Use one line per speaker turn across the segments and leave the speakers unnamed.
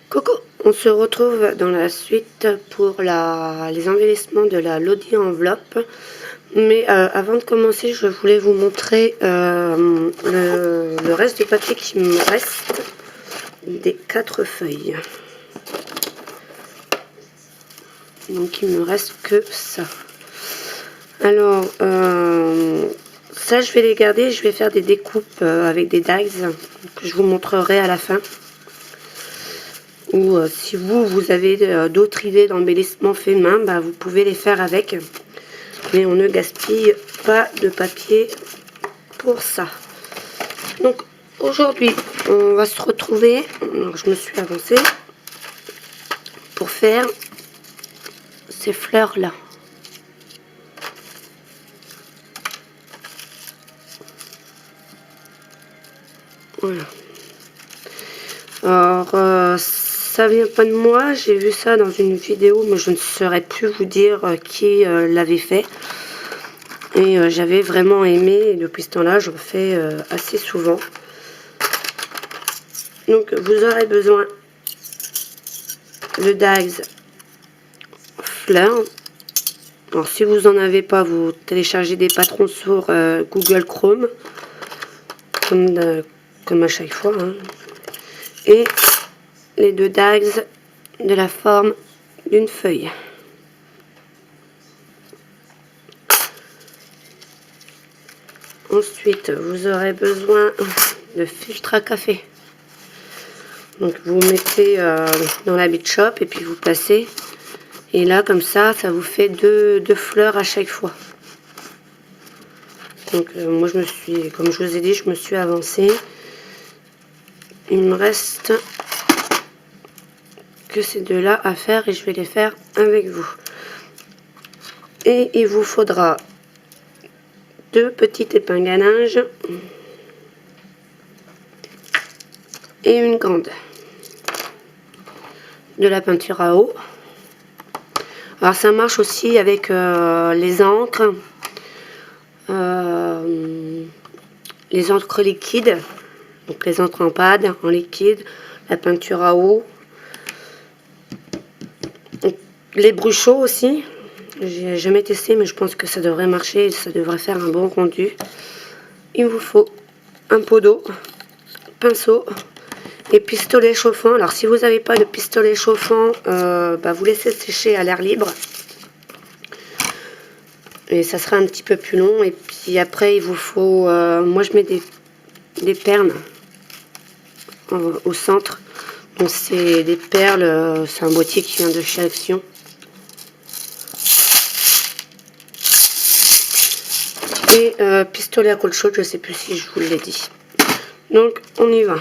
Coucou, on se retrouve dans la suite pour les embellissements de la Lodi enveloppe. Mais avant de commencer, je voulais vous montrer le reste du papier qui me reste des 4 feuilles. Donc il me reste que ça. Alors ça je vais les garder, je vais faire des découpes avec des dies que je vous montrerai à la fin. Ou si vous avez d'autres idées d'embellissement fait main, bah, vous pouvez les faire avec. Mais on ne gaspille pas de papier pour ça. Donc aujourd'hui, on va se retrouver, alors, je me suis avancée, pour faire ces fleurs-là. Voilà. Alors, ça vient pas de moi, j'ai vu ça dans une vidéo, mais je ne saurais plus vous dire qui l'avait fait. Et j'avais vraiment aimé, et depuis ce temps-là, je le fais assez souvent. Donc, vous aurez besoin de dies fleurs. Alors, si vous n'en avez pas, vous téléchargez des patrons sur Google Chrome, comme à chaque fois. Hein. Et les 2 dies de la forme d'une feuille. Ensuite, vous aurez besoin de filtre à café. Donc, vous mettez dans la Beach Shop et puis vous placez. Et là, comme ça, ça vous fait deux fleurs à chaque fois. Donc, moi, comme je vous ai dit, je me suis avancée. Il me reste que ces 2-là à faire et je vais les faire avec vous. Et il vous faudra 2 petites épingles à linge et une grande. De la peinture à eau. Alors ça marche aussi avec les encres liquides, donc les encres en pâte, en liquide, la peinture à eau, les bruchots aussi. J'ai jamais testé, mais je pense que ça devrait marcher et ça devrait faire un bon rendu. Il vous faut un pot d'eau, pinceau et pistolet chauffant. Alors si vous n'avez pas de pistolet chauffant, vous laissez sécher à l'air libre. Et ça sera un petit peu plus long. Et puis après, il vous faut... moi, je mets des perles au centre. Donc c'est des perles, c'est un boîtier qui vient de chez Action. Et pistolet à colle chaude, je ne sais plus si je vous l'ai dit. Donc on y va.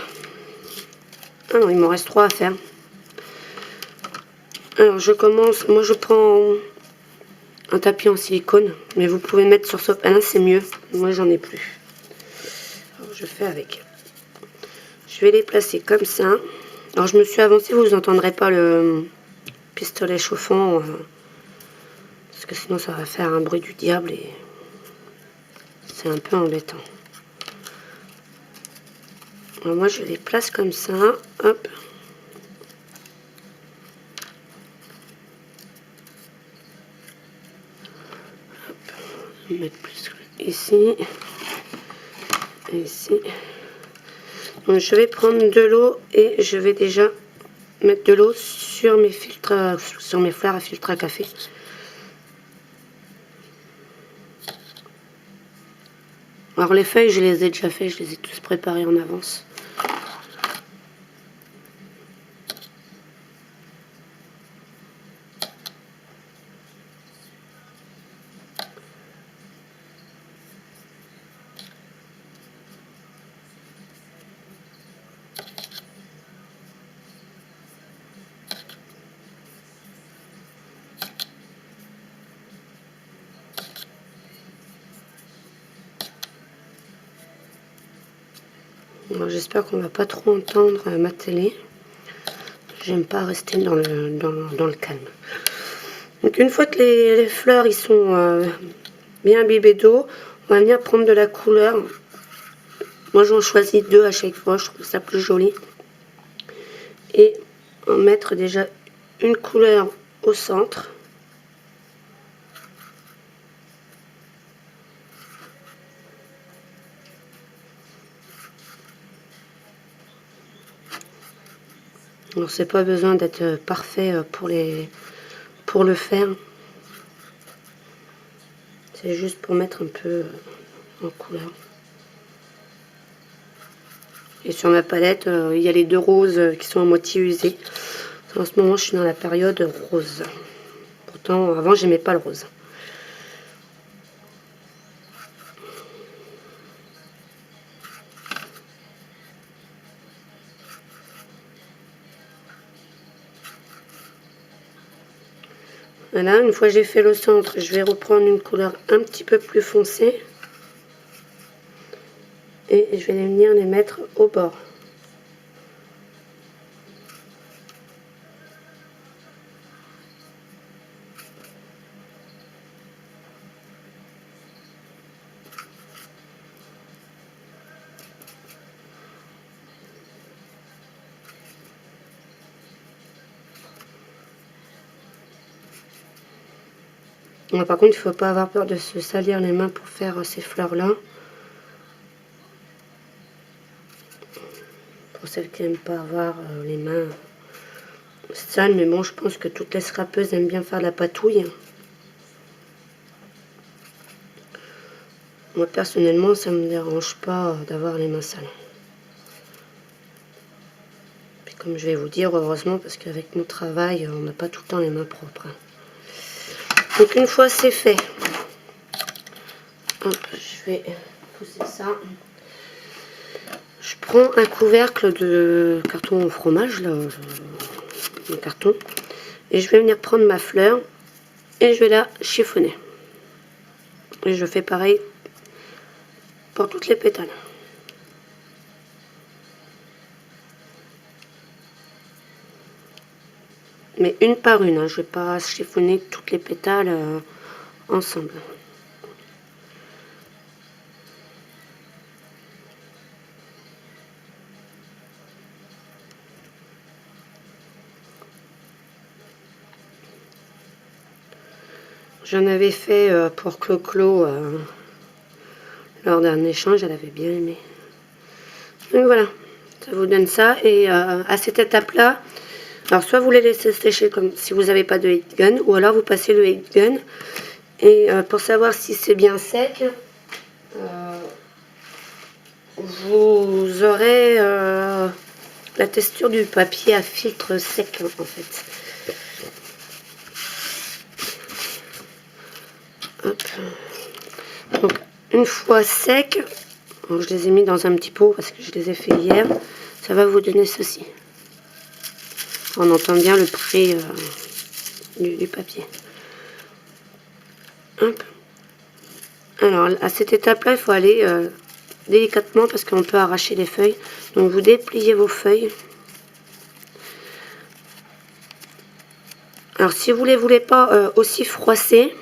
Alors il m'en reste 3 à faire. Alors je commence, moi je prends un tapis en silicone, mais vous pouvez mettre sur sopalin, c'est mieux. Moi j'en ai plus. Alors je fais avec. Je vais les placer comme ça. Alors je me suis avancée, vous n'entendrez pas le pistolet chauffant, parce que sinon ça va faire un bruit du diable et c'est un peu embêtant. Alors moi je les place comme ça, hop. Je vais mettre plus ici et ici. Donc je vais prendre de l'eau et je vais déjà mettre de l'eau sur mes filtres, sur mes fleurs à filtre à café. Alors les feuilles, je les ai déjà fait, je les ai tous préparées en avance. J'espère qu'on va pas trop entendre ma télé. J'aime pas rester dans le calme. Donc une fois que les fleurs ils sont bien imbibées d'eau, on va venir prendre de la couleur. Moi j'en choisis 2 à chaque fois, je trouve ça plus joli. Et en mettre déjà une couleur au centre. Alors c'est pas besoin d'être parfait pour le faire. C'est juste pour mettre un peu en couleur. Et sur ma palette, il y a les deux roses qui sont à moitié usées. En ce moment, je suis dans la période rose. Pourtant, avant, j'aimais pas le rose. Voilà, une fois que j'ai fait le centre, je vais reprendre une couleur un petit peu plus foncée. Et je vais venir les mettre au bord. Par contre, il ne faut pas avoir peur de se salir les mains pour faire ces fleurs-là. Pour celles qui n'aiment pas avoir les mains sales, mais bon, je pense que toutes les scrapeuses aiment bien faire la patouille. Moi, personnellement, ça ne me dérange pas d'avoir les mains sales. Puis comme je vais vous dire, heureusement, parce qu'avec mon travail, on n'a pas tout le temps les mains propres. Donc une fois c'est fait, hop, je vais pousser ça. Je prends un couvercle de carton au fromage, là, le carton, et je vais venir prendre ma fleur et je vais la chiffonner. Et je fais pareil pour toutes les pétales. Mais une par une, hein, je ne vais pas chiffonner toutes les pétales ensemble. J'en avais fait pour Clo-Clo lors d'un échange, elle avait bien aimé. Donc voilà, ça vous donne ça. Et à cette étape-là, alors soit vous les laissez sécher comme si vous n'avez pas de heat gun, ou alors vous passez le heat gun. Et pour savoir si c'est bien sec, vous aurez la texture du papier à filtre sec en fait. Hop. Donc une fois sec, je les ai mis dans un petit pot parce que je les ai fait hier, ça va vous donner ceci. On entend bien le prix du papier. Hop. Alors à cette étape là il faut aller délicatement parce qu'on peut arracher les feuilles. Donc vous dépliez vos feuilles. Alors si vous ne les voulez pas aussi froissées,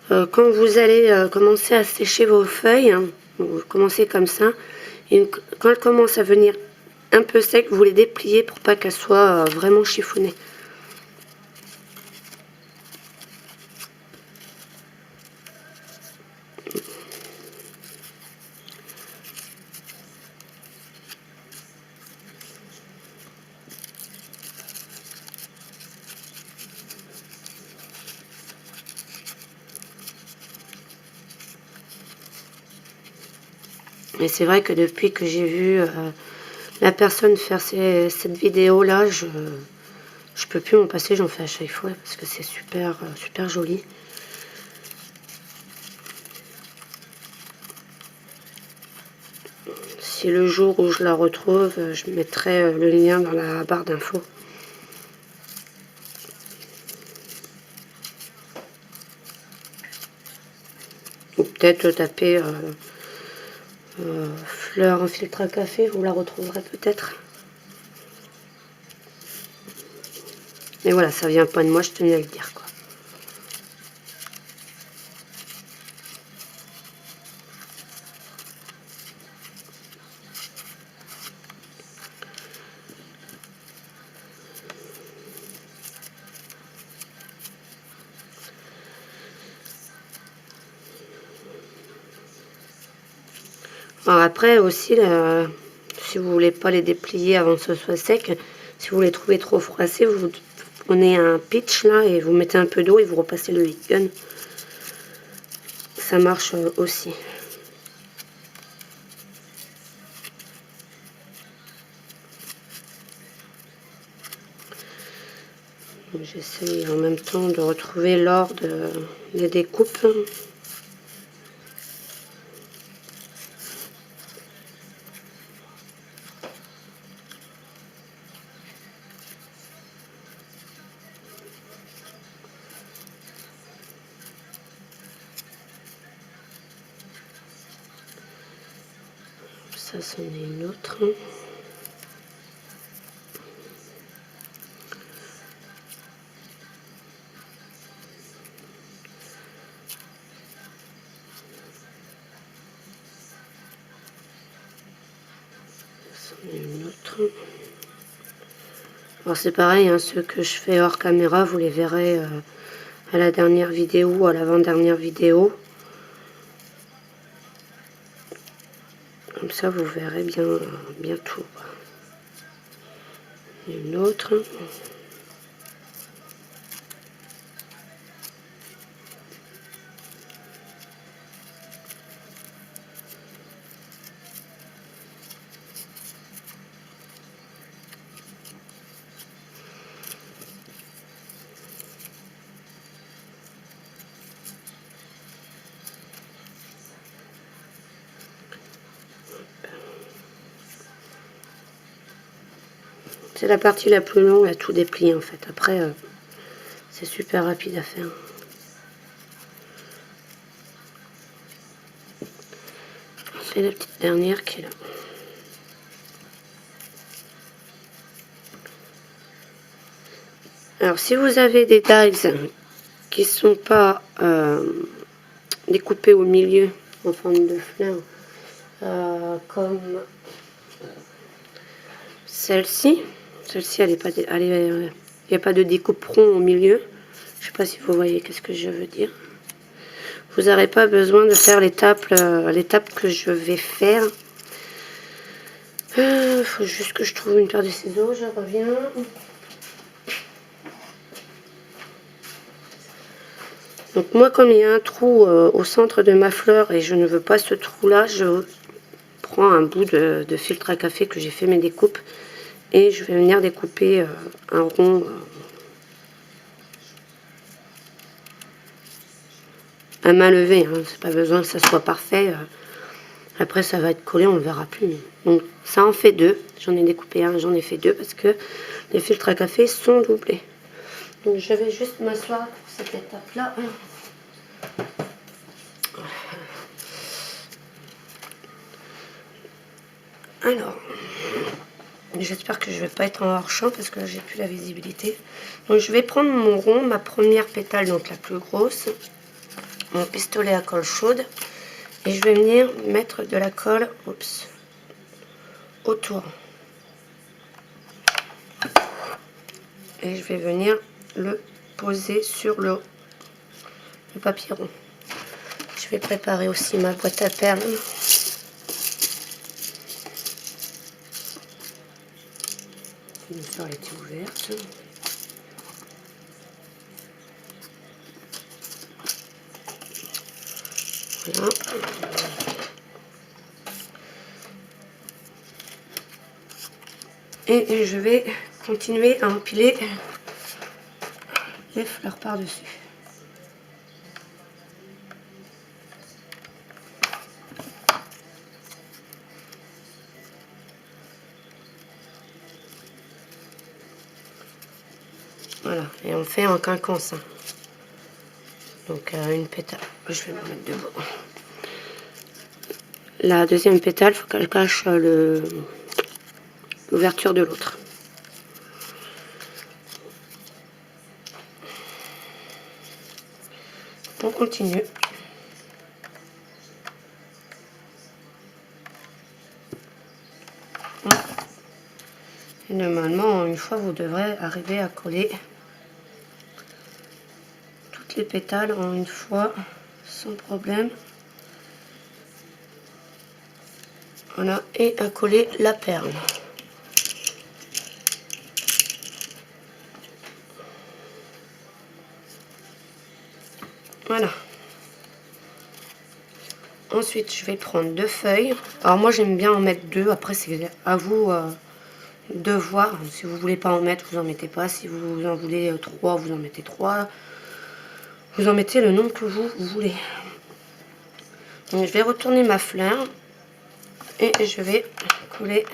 quand vous allez commencer à sécher vos feuilles, hein, vous commencez comme ça, et quand elles commencent à venir un peu sec, vous les dépliez pour pas qu'elles soient vraiment chiffonnées. Et c'est vrai que depuis que j'ai vu la personne faire cette vidéo là, je peux plus m'en passer, j'en fais à chaque fois parce que c'est super, super joli. Si le jour où je la retrouve, je mettrai le lien dans la barre d'infos. Ou peut-être taper fleur en filtre à café, vous la retrouverez peut-être. Mais voilà, ça vient pas de moi, je tenais à le dire quoi. Alors après aussi, si vous voulez pas les déplier avant que ce soit sec, si vous les trouvez trop froissés, vous prenez un pitch là et vous mettez un peu d'eau et vous repassez le heat gun. Ça marche aussi. J'essaye en même temps de retrouver l'ordre des découpes. Ça, c'en est une autre. Une autre. Alors c'est pareil, hein, ceux que je fais hors caméra, vous les verrez à la dernière vidéo ou à l'avant-dernière vidéo. Comme ça vous verrez bien tout. Une autre. C'est la partie la plus longue à tout déplier en fait. Après, c'est super rapide à faire. C'est la petite dernière qui est là. Alors si vous avez des dies qui ne sont pas découpés au milieu en forme de fleur, comme celle-ci, elle n'est pas, il n'y a pas de découpe rond au milieu. Je ne sais pas si vous voyez qu'est-ce que je veux dire. Vous n'aurez pas besoin de faire l'étape que je vais faire. Il faut juste que je trouve une paire de ciseaux, je reviens. Donc moi, comme il y a un trou au centre de ma fleur et je ne veux pas ce trou-là, je prends un bout de filtre à café que j'ai fait mes découpes et je vais venir découper un rond à main levée. Hein. C'est pas besoin que ça soit parfait. Après, ça va être collé, on ne le verra plus. Donc ça en fait deux. J'en ai découpé un, j'en ai fait deux parce que les filtres à café sont doublés. Donc je vais juste m'asseoir pour cette étape-là. Alors, j'espère que je ne vais pas être en hors-champ parce que j'ai plus la visibilité. Donc je vais prendre mon rond, ma première pétale, donc la plus grosse, mon pistolet à colle chaude, et je vais venir mettre de la colle, autour. Et je vais venir le poser sur le papier rond. Je vais préparer aussi ma boîte à perles. Bien sûr, elle était ouverte. Voilà. Et je vais continuer à empiler les fleurs par-dessus. Voilà, et on fait en quinconce. Donc une pétale, je vais me mettre debout. La deuxième pétale, il faut qu'elle cache l'ouverture de l'autre. On continue. Et normalement, une fois, vous devrez arriver à coller toutes les pétales en une fois, sans problème. Voilà, et à coller la perle. Voilà. Ensuite, je vais prendre 2 feuilles. Alors moi, j'aime bien en mettre 2. Après, c'est à vous de voir. Si vous voulez pas en mettre, vous en mettez pas. Si vous en voulez 3, vous en mettez 3. Vous en mettez le nombre que vous voulez. Donc, je vais retourner ma fleur et je vais coller.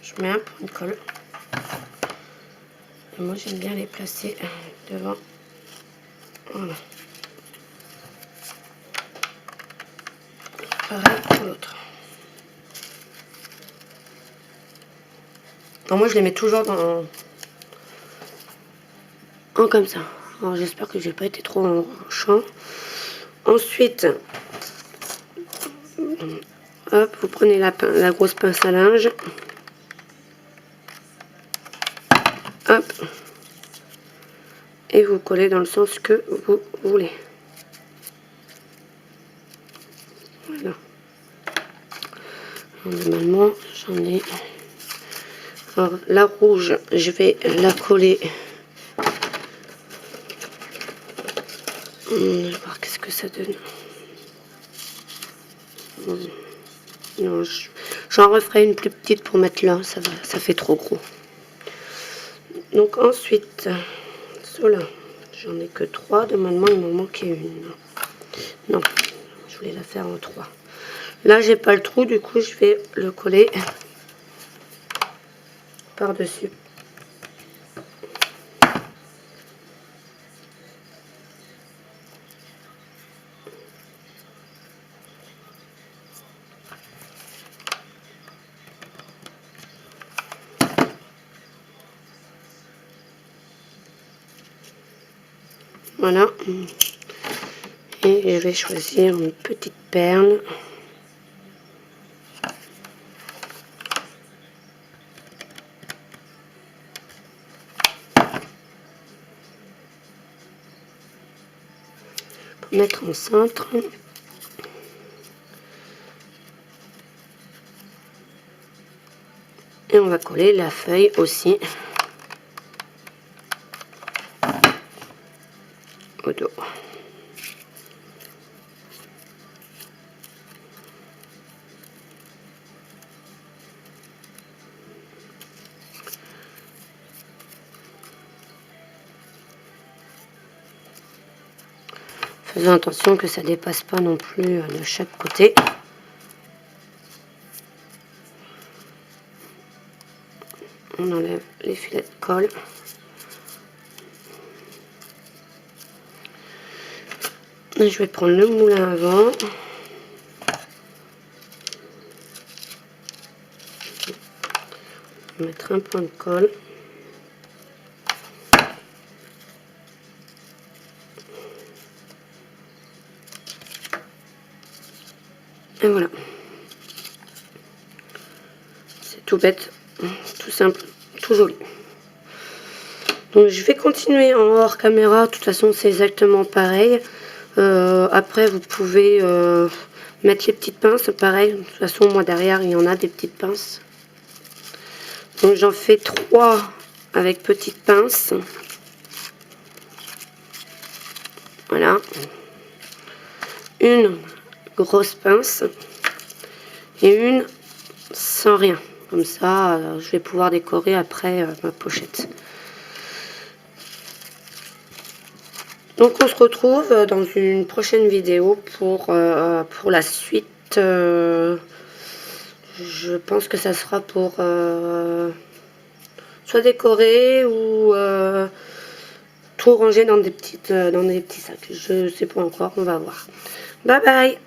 Je mets un point de colle. Et moi, j'aime bien les placer devant. Voilà. Pareil pour l'autre. Moi, je les mets toujours en comme ça. Alors, j'espère que j'ai pas été trop en champ. Ensuite, hop, vous prenez la grosse pince à linge. Hop. Et vous collez dans le sens que vous voulez. Voilà. Alors, normalement, j'en ai. Alors, la rouge, je vais la coller. On va voir qu'est-ce que ça donne. Non, j'en referai une plus petite pour mettre là, ça fait trop gros. Donc ensuite, ceux-là, j'en ai que 3, normalement il m'en manquait une. Non, je voulais la faire en 3. Là j'ai pas le trou, du coup je vais le coller par-dessus. Voilà. Et je vais choisir une petite perle. Pour mettre en centre. Et on va coller la feuille aussi au dos. Faisons attention que ça dépasse pas non plus de chaque côté. On enlève les filets de colle. Et je vais prendre le moulin à vent. Mettre un point de colle. Et voilà. C'est tout bête, tout simple, tout joli. Donc je vais continuer en hors caméra. De toute façon c'est exactement pareil. Après vous pouvez mettre les petites pinces. Pareil, de toute façon moi derrière il y en a des petites pinces. Donc j'en fais 3 avec petites pinces. Voilà. Une grosse pince et une sans rien. Comme ça, je vais pouvoir décorer après ma pochette. Donc on se retrouve dans une prochaine vidéo pour la suite. Je pense que ça sera pour soit décorer ou tout ranger dans des petits sacs. Je sais pas encore, on va voir. Bye bye.